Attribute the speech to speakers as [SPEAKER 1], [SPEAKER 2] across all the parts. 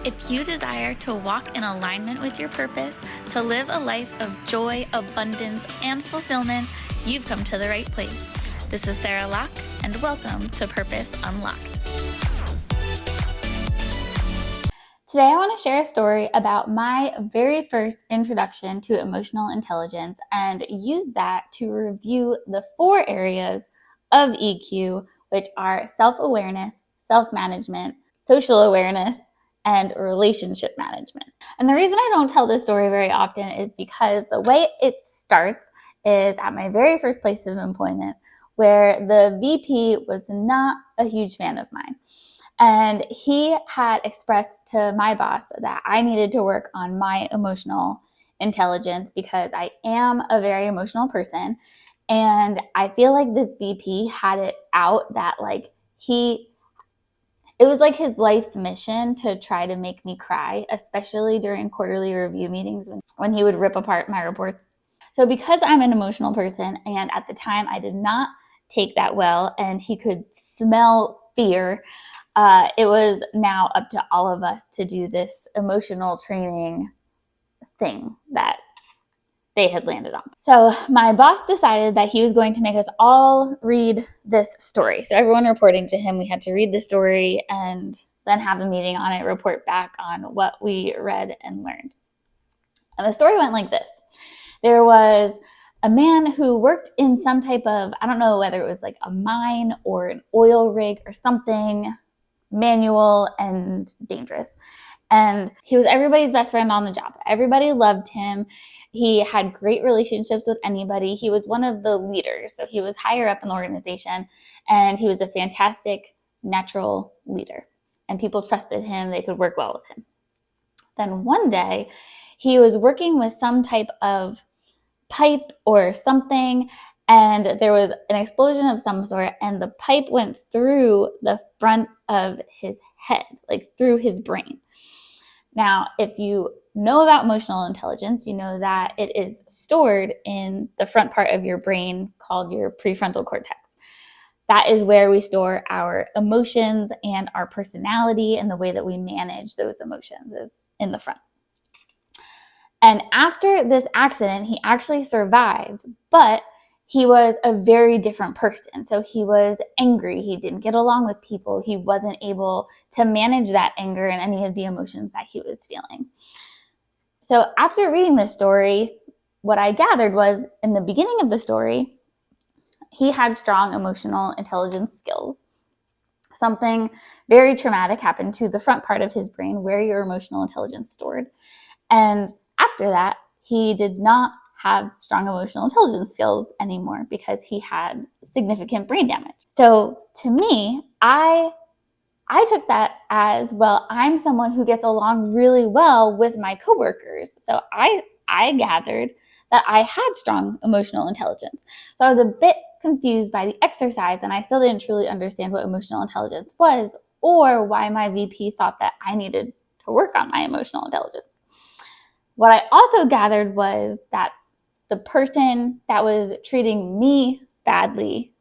[SPEAKER 1] If you desire to walk in alignment with your purpose, to live a life of joy, abundance, and fulfillment, you've come to the right place. This is Sarah Locke, and welcome to Purpose Unlocked. Today, I want to share a story about my very first introduction to emotional intelligence and use that to review the 4 areas of EQ, which are self-awareness, self-management, social awareness, and relationship management. And the reason I don't tell this story very often is because the way it starts is at my very first place of employment, where the VP was not a huge fan of mine. And he had expressed to my boss that I needed to work on my emotional intelligence because I am a very emotional person. And I feel like this VP had it out that it was like his life's mission to try to make me cry, especially during quarterly review meetings when he would rip apart my reports. So because I'm an emotional person, and at the time I did not take that well, and he could smell fear, it was now up to all of us to do this emotional training thing that they had landed on. So my boss decided that he was going to make us all read this story. So everyone reporting to him, we had to read the story and then have a meeting on it, report back on what we read and learned. And the story went like this. There was a man who worked in some type of, I don't know whether it was like a mine or an oil rig or something, manual and dangerous. And he was everybody's best friend on the job. Everybody loved him. He had great relationships with anybody. He was one of the leaders. So he was higher up in the organization, and he was a fantastic natural leader. And people trusted him. They could work well with him. Then one day, he was working with some type of pipe or something, and there was an explosion of some sort, and the pipe went through the front of his head, like through his brain. Now, if you know about emotional intelligence, you know that it is stored in the front part of your brain called your prefrontal cortex. That is where we store our emotions and our personality, and the way that we manage those emotions is in the front. And after this accident, he actually survived, but he was a very different person. So he was angry. He didn't get along with people. He wasn't able to manage that anger and any of the emotions that he was feeling. So after reading this story, what I gathered was in the beginning of the story, he had strong emotional intelligence skills. Something very traumatic happened to the front part of his brain where your emotional intelligence stored. And after that, he did not have strong emotional intelligence skills anymore because he had significant brain damage. So to me, I took that as, well, I'm someone who gets along really well with my coworkers. So I gathered that I had strong emotional intelligence. So I was a bit confused by the exercise, and I still didn't truly understand what emotional intelligence was or why my VP thought that I needed to work on my emotional intelligence. What I also gathered was that the person that was treating me badly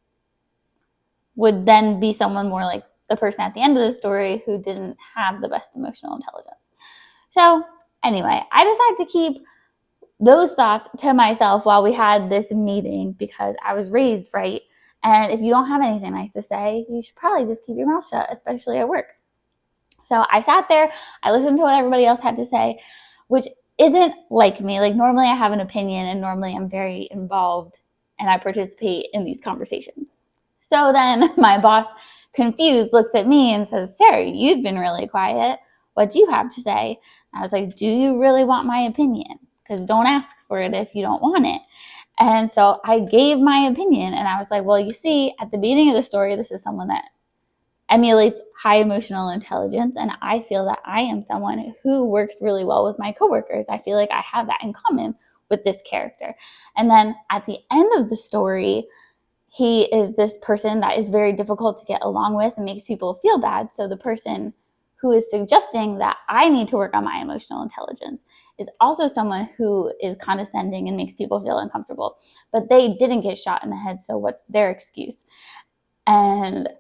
[SPEAKER 1] would then be someone more like the person at the end of the story who didn't have the best emotional intelligence. So anyway, I decided to keep those thoughts to myself while we had this meeting because I was raised right. And if you don't have anything nice to say, you should probably just keep your mouth shut, especially at work. So I sat there, I listened to what everybody else had to say, which isn't like me. Like normally I have an opinion, and normally I'm very involved and I participate in these conversations. So then my boss, confused, looks at me and says, "Sarah, you've been really quiet. What do you have to say?" And I was like, "Do you really want my opinion? Because don't ask for it if you don't want it." And so I gave my opinion, and I was like, well, you see, at the beginning of the story, this is someone that emulates high emotional intelligence, and I feel that I am someone who works really well with my coworkers. I feel like I have that in common with this character. And then at the end of the story, he is this person that is very difficult to get along with and makes people feel bad. So the person who is suggesting that I need to work on my emotional intelligence is also someone who is condescending and makes people feel uncomfortable. But they didn't get shot in the head, so what's their excuse? And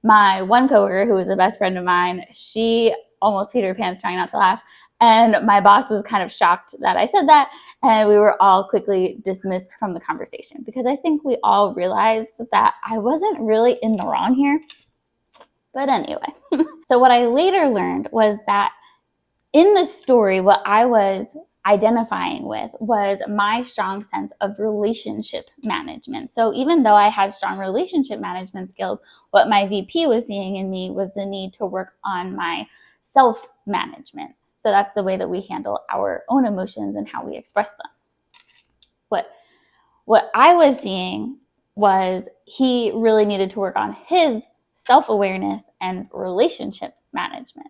[SPEAKER 1] my one coworker, who was a best friend of mine, she almost peed our pants trying not to laugh. And my boss was kind of shocked that I said that. And we were all quickly dismissed from the conversation because I think we all realized that I wasn't really in the wrong here. But anyway, so what I later learned was that in the story, what I was identifying with was my strong sense of relationship management. So even though I had strong relationship management skills, what my VP was seeing in me was the need to work on my self-management. So that's the way that we handle our own emotions and how we express them. What I was seeing was he really needed to work on his self-awareness and relationship management.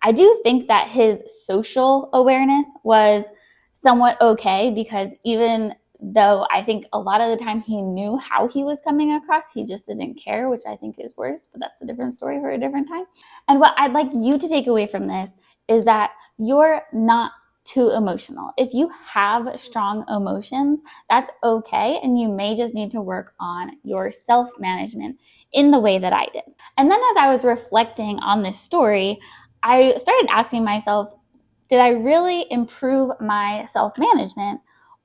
[SPEAKER 1] I do think that his social awareness was somewhat okay because even though I think a lot of the time he knew how he was coming across, he just didn't care, which I think is worse, but that's a different story for a different time. And what I'd like you to take away from this is that you're not too emotional. If you have strong emotions, that's okay. And you may just need to work on your self-management in the way that I did. And then as I was reflecting on this story, I started asking myself, did I really improve my self-management,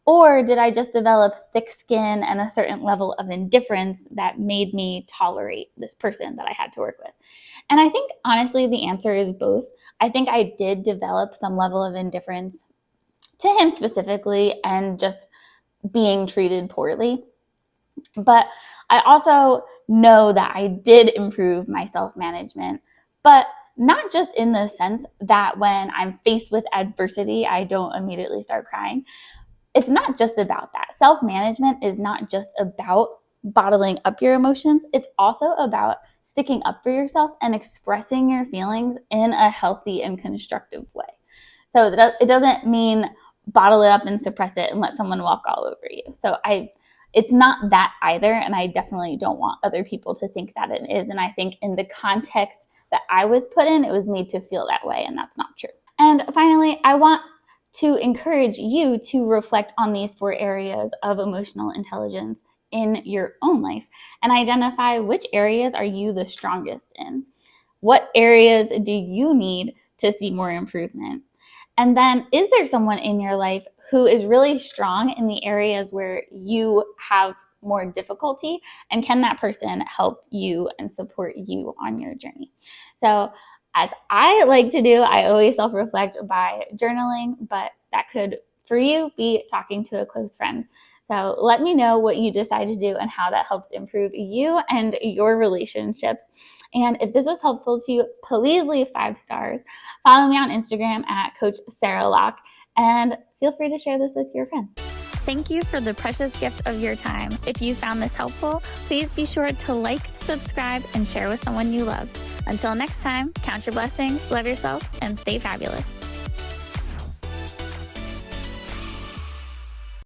[SPEAKER 1] or did I just develop thick skin and a certain level of indifference that made me tolerate this person that I had to work with? And I think honestly, the answer is both. I think I did develop some level of indifference to him specifically and just being treated poorly. But I also know that I did improve my self-management, but not just in the sense that when I'm faced with adversity, I don't immediately start crying. It's not just about that. Self-management is not just about bottling up your emotions. It's also about sticking up for yourself and expressing your feelings in a healthy and constructive way. So it doesn't mean bottle it up and suppress it and let someone walk all over you. It's not that either, and I definitely don't want other people to think that it is. And I think in the context that I was put in, it was made to feel that way, and that's not true. And finally, I want to encourage you to reflect on these 4 areas of emotional intelligence in your own life and identify which areas are you the strongest in. What areas do you need to see more improvement? And then, is there someone in your life who is really strong in the areas where you have more difficulty? And can that person help you and support you on your journey? So, as I like to do, I always self-reflect by journaling, but that could, for you, be talking to a close friend. So let me know what you decide to do and how that helps improve you and your relationships. And if this was helpful to you, please leave 5 stars. Follow me on Instagram at Coach Sarah Locke, and feel free to share this with your friends. Thank you for the precious gift of your time. If you found this helpful, please be sure to like, subscribe, and share with someone you love. Until next time, count your blessings, love yourself, and stay fabulous.